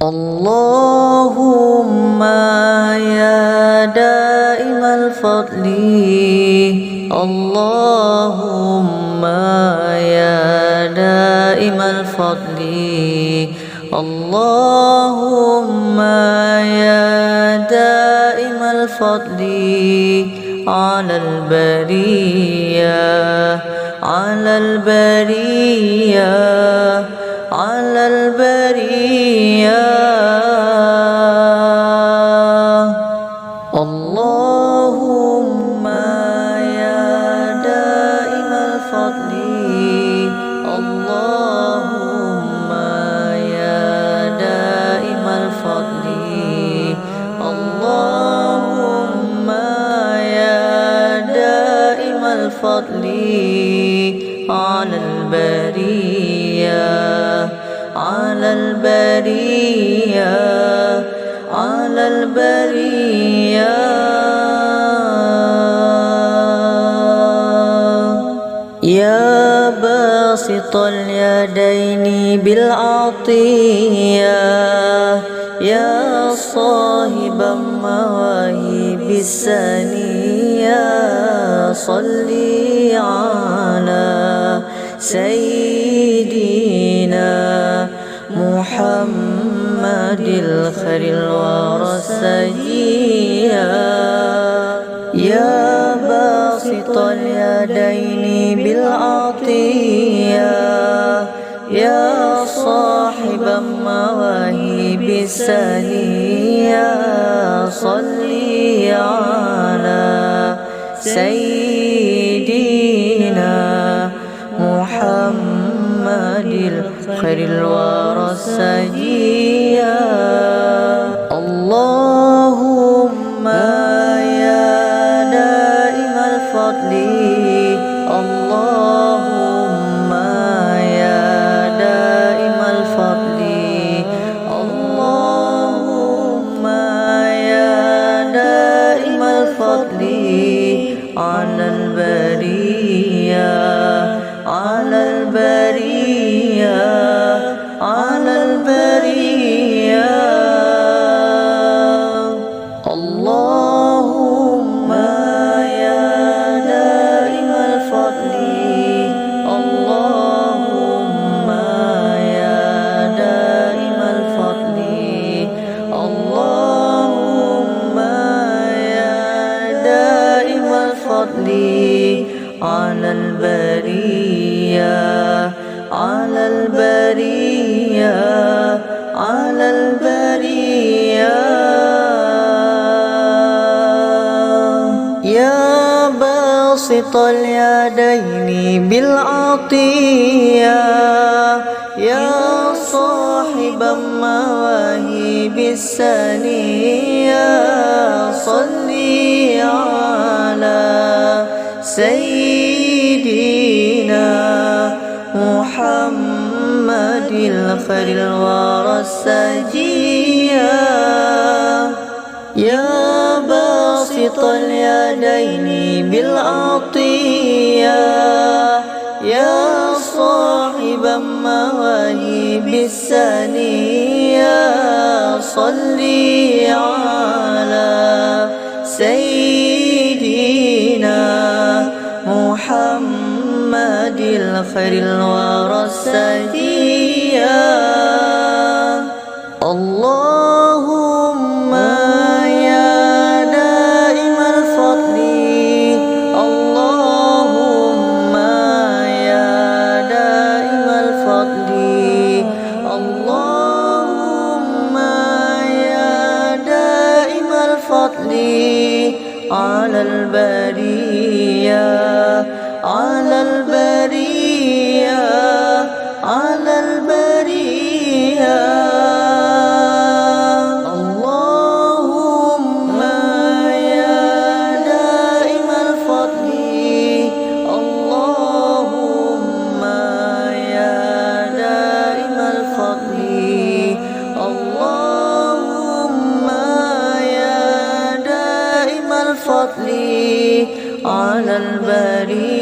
اللهم يا دائم الفضل، اللهم يا دائم الفضل، اللهم يا دائم الفضل على البرية، على البرية، على البرية. اللهم يا دائم الفضل، اللهم يا دائم الفضل، اللهم يا دائم الفضل على البرية، على البرية، على البرية. يا باسط اليدين بالعطية، يا صاحب المواهب السنية، صلي على سيدنا محمد الخير الورى السجية. يا باسط اليدين بالعطية، يا صاحب المواهب السنية، صلي على سيدنا محمد الخير الورى السجية. اللهم يا دائم الفضل، اللهم يا دائم الفضل، اللهم يا دائم الفضل على البرية، على البرية، على البرية. اللهم يا دائم الفضل، اللهم يا دائم الفضل، اللهم يا دائم الفضل على البرية، على البرية، على البرية. يا باسط اليدين بالعطية، يا صاحب المواهب السنية، صلي على سيدنا محمد الخير الورى السجية. يا باسط اليدين بالعطية، يا صاحب المواهب السنية، صلي على سيدنا محمد الخير الورى السجية. اللهم يا دائم الفضل، اللهم يا دائم الفضل، اللهم يا دائم الفضل على البرية، على البرية، على البرية. اللهم يا دائم الفضل، اللهم يا دائم الفضل، اللهم يا دائم الفضل على البرية.